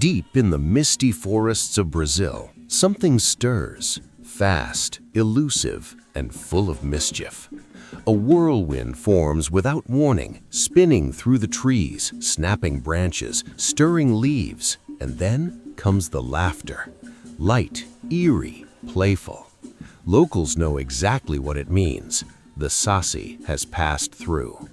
Deep in the misty forests of Brazil, something stirs, fast, elusive, and full of mischief. A whirlwind forms without warning, spinning through the trees, snapping branches, stirring leaves, and then comes the laughter. Light, eerie, playful. Locals know exactly what it means. The Saci has passed through.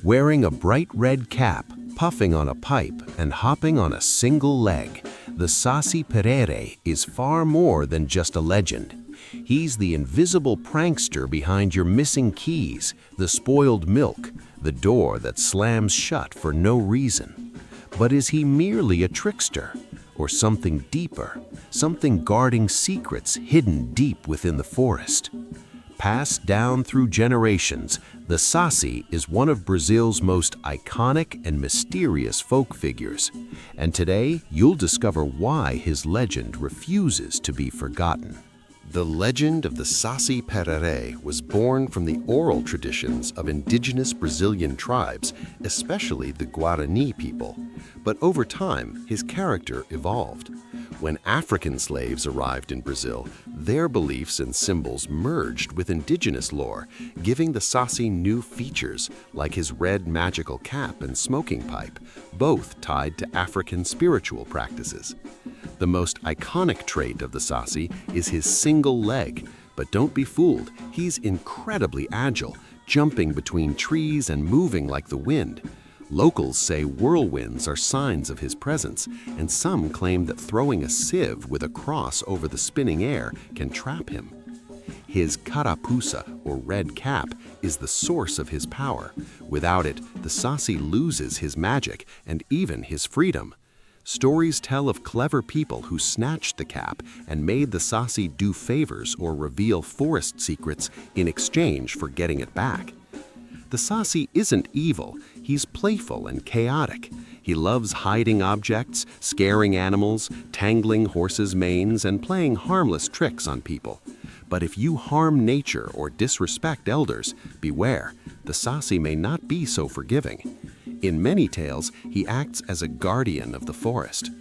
Wearing a bright red cap, puffing on a pipe, and hopping on a single leg, the Saci-Pererê is far more than just a legend. He's the invisible prankster behind your missing keys, the spoiled milk, the door that slams shut for no reason. But is he merely a trickster? Or something deeper, something guarding secrets hidden deep within the forest? Passed down through generations, the Saci is one of Brazil's most iconic and mysterious folk figures. And today, you'll discover why his legend refuses to be forgotten. The legend of the Saci-Pererê was born from the oral traditions of indigenous Brazilian tribes, especially the Guarani people. But over time, his character evolved. When African slaves arrived in Brazil, their beliefs and symbols merged with indigenous lore, giving the Saci new features, like his red magical cap and smoking pipe, both tied to African spiritual practices. The most iconic trait of the Saci is his single leg, but don't be fooled, he's incredibly agile, jumping between trees and moving like the wind. Locals say whirlwinds are signs of his presence, and some claim that throwing a sieve with a cross over the spinning air can trap him. His carapuça, or red cap, is the source of his power. Without it, the Saci loses his magic and even his freedom. Stories tell of clever people who snatched the cap and made the Saci do favors or reveal forest secrets in exchange for getting it back. The Saci isn't evil, he's playful and chaotic. He loves hiding objects, scaring animals, tangling horses' manes, and playing harmless tricks on people. But if you harm nature or disrespect elders, beware, the Saci may not be so forgiving. In many tales, he acts as a guardian of the forest.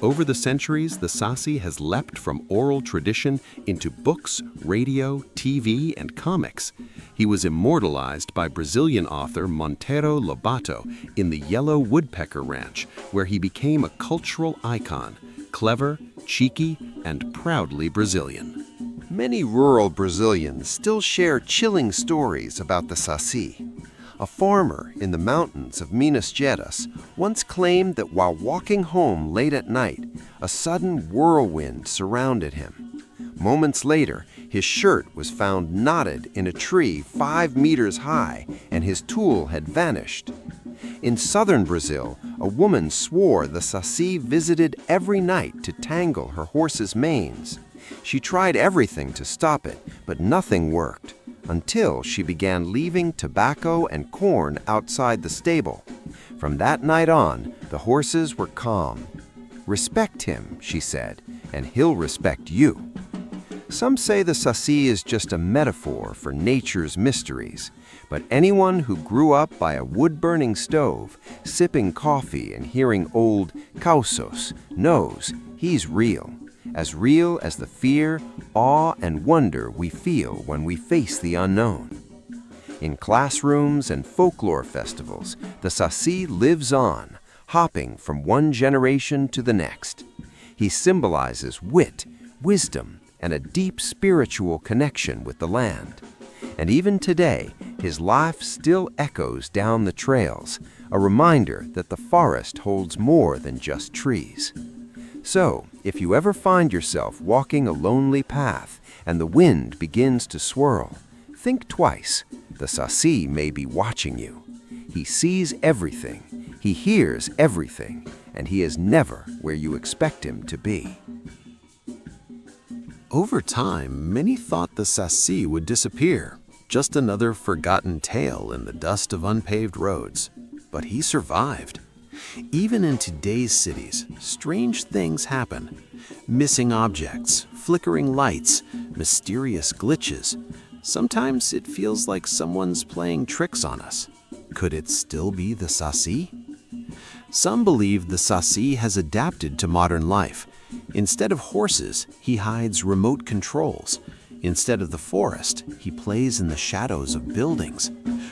Over the centuries, the Saci has leapt from oral tradition into books, radio, TV, and comics. He was immortalized by Brazilian author Monteiro Lobato in The Yellow Woodpecker Ranch, where he became a cultural icon, clever, cheeky, and proudly Brazilian. Many rural Brazilians still share chilling stories about the Saci. A farmer in the mountains of Minas Gerais once claimed that while walking home late at night, a sudden whirlwind surrounded him. Moments later, his shirt was found knotted in a tree 5 meters high, and his tool had vanished. In southern Brazil, a woman swore the Saci visited every night to tangle her horse's manes. She tried everything to stop it, but nothing worked, until she began leaving tobacco and corn outside the stable. From that night on, the horses were calm. "Respect him," she said, "and he'll respect you." Some say the Saci is just a metaphor for nature's mysteries, but anyone who grew up by a wood-burning stove, sipping coffee and hearing old causos knows he's real as the fear, awe, and wonder we feel when we face the unknown. In classrooms and folklore festivals, the Saci lives on, hopping from one generation to the next. He symbolizes wit, wisdom, and a deep spiritual connection with the land. And even today, his laugh still echoes down the trails, a reminder that the forest holds more than just trees. So, if you ever find yourself walking a lonely path and the wind begins to swirl, think twice. The Saci may be watching you. He sees everything, he hears everything, and he is never where you expect him to be. Over time, many thought the Saci would disappear, just another forgotten tale in the dust of unpaved roads. But he survived. Even in today's cities, strange things happen. Missing objects, flickering lights, mysterious glitches. Sometimes it feels like someone's playing tricks on us. Could it still be the Saci? Some believe the Saci has adapted to modern life. Instead of horses, he hides remote controls. Instead of the forest, he plays in the shadows of buildings.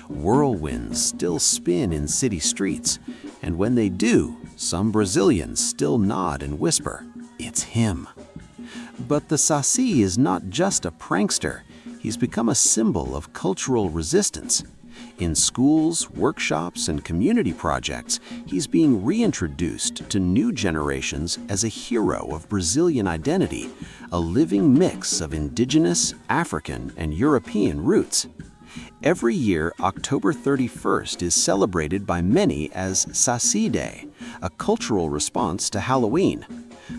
Whirlwinds still spin in city streets, and when they do, some Brazilians still nod and whisper, "It's him." But the Saci is not just a prankster. He's become a symbol of cultural resistance. In schools, workshops, and community projects, he's being reintroduced to new generations as a hero of Brazilian identity, a living mix of indigenous, African, and European roots. Every year, October 31st is celebrated by many as Saci Day, a cultural response to Halloween.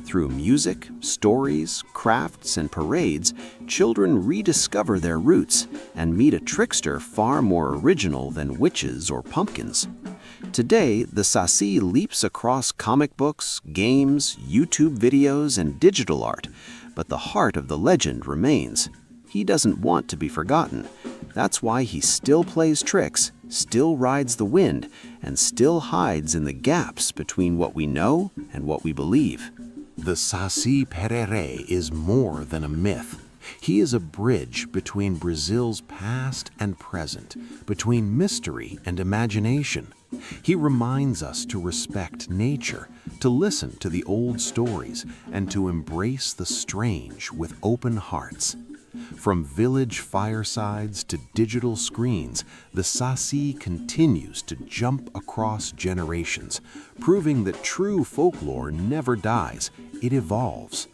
Through music, stories, crafts, and parades, children rediscover their roots and meet a trickster far more original than witches or pumpkins. Today, the Saci leaps across comic books, games, YouTube videos, and digital art, but the heart of the legend remains. He doesn't want to be forgotten. That's why he still plays tricks, still rides the wind, and still hides in the gaps between what we know and what we believe. The Saci-Pererê is more than a myth. He is a bridge between Brazil's past and present, between mystery and imagination. He reminds us to respect nature, to listen to the old stories, and to embrace the strange with open hearts. From village firesides to digital screens, the Saci continues to jump across generations, proving that true folklore never dies, it evolves.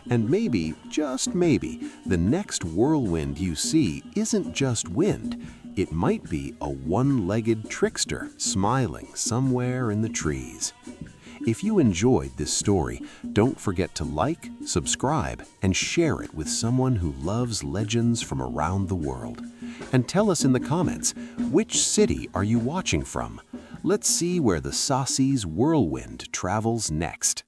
And maybe, just maybe, the next whirlwind you see isn't just wind. It might be a one-legged trickster smiling somewhere in the trees. If you enjoyed this story, don't forget to like, subscribe, and share it with someone who loves legends from around the world. And tell us in the comments, which city are you watching from? Let's see where the Saci's whirlwind travels next.